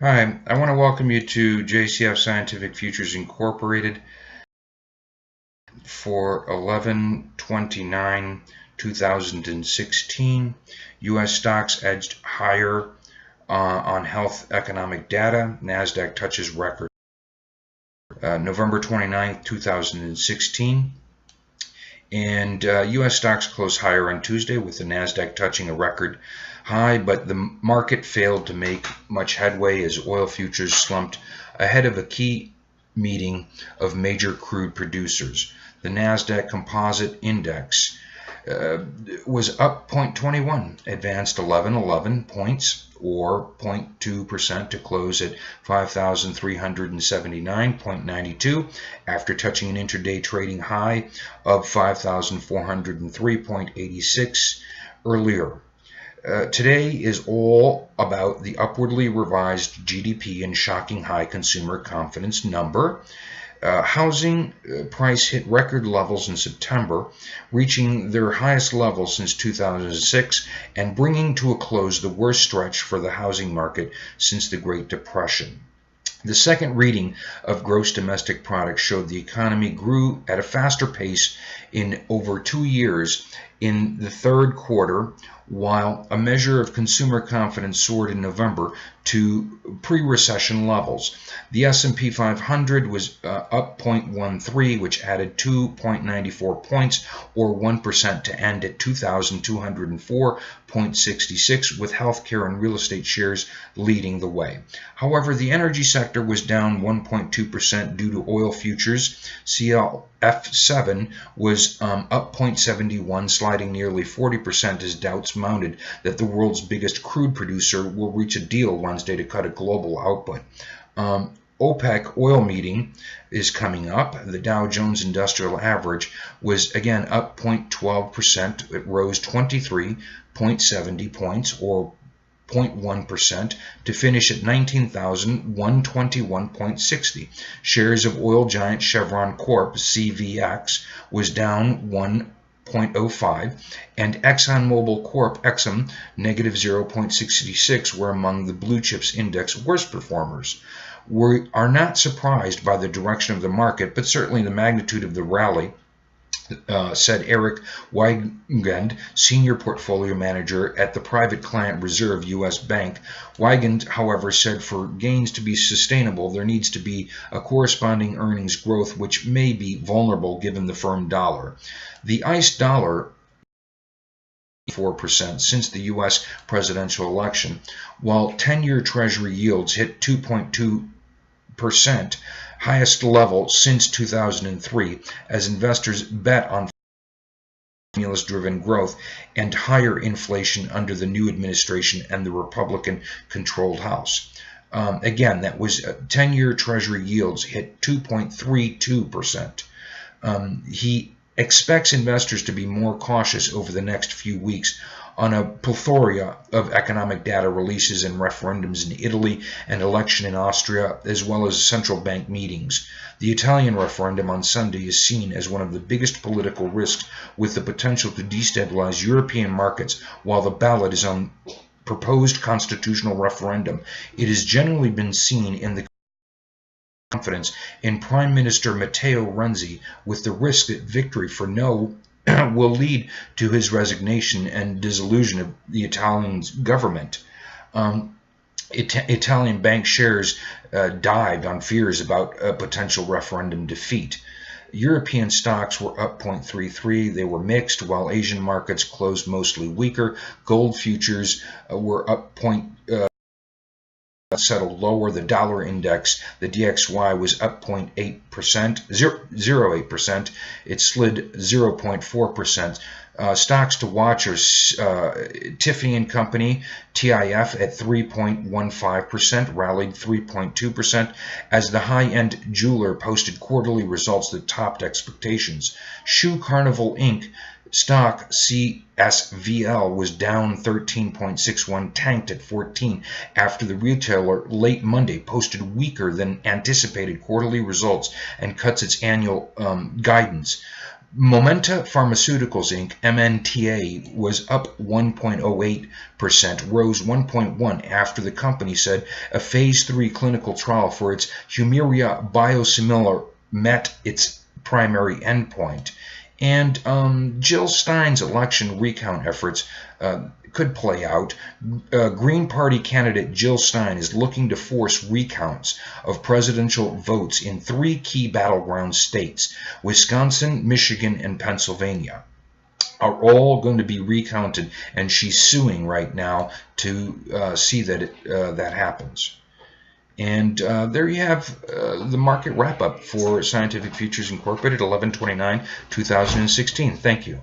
Hi, I want to welcome you to JCF Scientific Futures Incorporated for 11/29/2016. U.S. stocks edged higher on health economic data. NASDAQ touches record. November 29th, 2016. And U.S. stocks closed higher on Tuesday with the NASDAQ touching a record high, but the market failed to make much headway as oil futures slumped ahead of a key meeting of major crude producers. The NASDAQ Composite Index was up 0.21, advanced 1111 points or 0.2% to close at 5,379.92 after touching an intraday trading high of 5,403.86 earlier. Today is all about the upwardly revised GDP and shocking high consumer confidence number. Housing price hit record levels in September, reaching their highest level since 2006 and bringing to a close the worst stretch for the housing market since the Great Depression. The second reading of gross domestic product showed the economy grew at a faster pace in over 2 years in the third quarter, while a measure of consumer confidence soared in November to pre-recession levels. The S&P 500 was up 0.13, which added 2.94 points or 1% to end at 2,204.66, with healthcare and real estate shares leading the way. However, the energy sector was down 1.2% due to oil futures. CLF7 was up 0.71, sliding nearly 40% as doubts mounted that the world's biggest crude producer will reach a deal Wednesday to cut a global output. OPEC oil meeting is coming up. The Dow Jones Industrial Average was again up 0.12%. It rose 23.70 points or 0.1% to finish at 19,121.60. Shares of oil giant Chevron Corp, CVX, was down 1.05, and ExxonMobil Corp, Exxon, negative 0.66, were among the Blue Chips Index worst performers. We are not surprised by the direction of the market, but certainly the magnitude of the rally, said Eric Weigand, senior portfolio manager at the Private Client Reserve U.S. Bank. Weigand, however, said for gains to be sustainable, there needs to be a corresponding earnings growth, which may be vulnerable given the firm dollar. The ICE dollar 4% since the U.S. presidential election, while 10-year Treasury yields hit 2.2%, highest level since 2003, as investors bet on stimulus-driven growth and higher inflation under the new administration and the Republican-controlled House. Again, that was 10-year Treasury yields hit 2.32%. He expects investors to be more cautious over the next few weeks on a plethora of economic data releases and referendums in Italy and election in Austria, as well as central bank meetings. The Italian referendum on Sunday is seen as one of the biggest political risks, with the potential to destabilize European markets, while the ballot is on proposed constitutional referendum. It has generally been seen in the confidence in Prime Minister Matteo Renzi, with the risk that victory for no will lead to his resignation and dissolution of the Italian government. Italian bank shares dived on fears about a potential referendum defeat. European stocks were up 0.33. They were mixed, while Asian markets closed mostly weaker. Gold futures were up settled lower. The dollar index, the DXY, was up 0.08%. It slid 0.4%. Stocks to watch are Tiffany & Company, TIF, at 3.15%, rallied 3.2%, as the high-end jeweler posted quarterly results that topped expectations. Shoe Carnival Inc. stock CSVL was down 13.61, tanked at 14 after the retailer late Monday posted weaker than anticipated quarterly results and cuts its annual guidance. Momenta Pharmaceuticals Inc., MNTA, was up 1.08%, rose 1.1% after the company said a phase 3 clinical trial for its Humira biosimilar met its primary endpoint. And Jill Stein's election recount efforts could play out. Green Party candidate Jill Stein is looking to force recounts of presidential votes in 3 key battleground states: Wisconsin, Michigan, and Pennsylvania are all going to be recounted, and she's suing right now to see that that happens. And there you have the market wrap-up for Scientific Futures Incorporated, 11/29/2016. Thank you.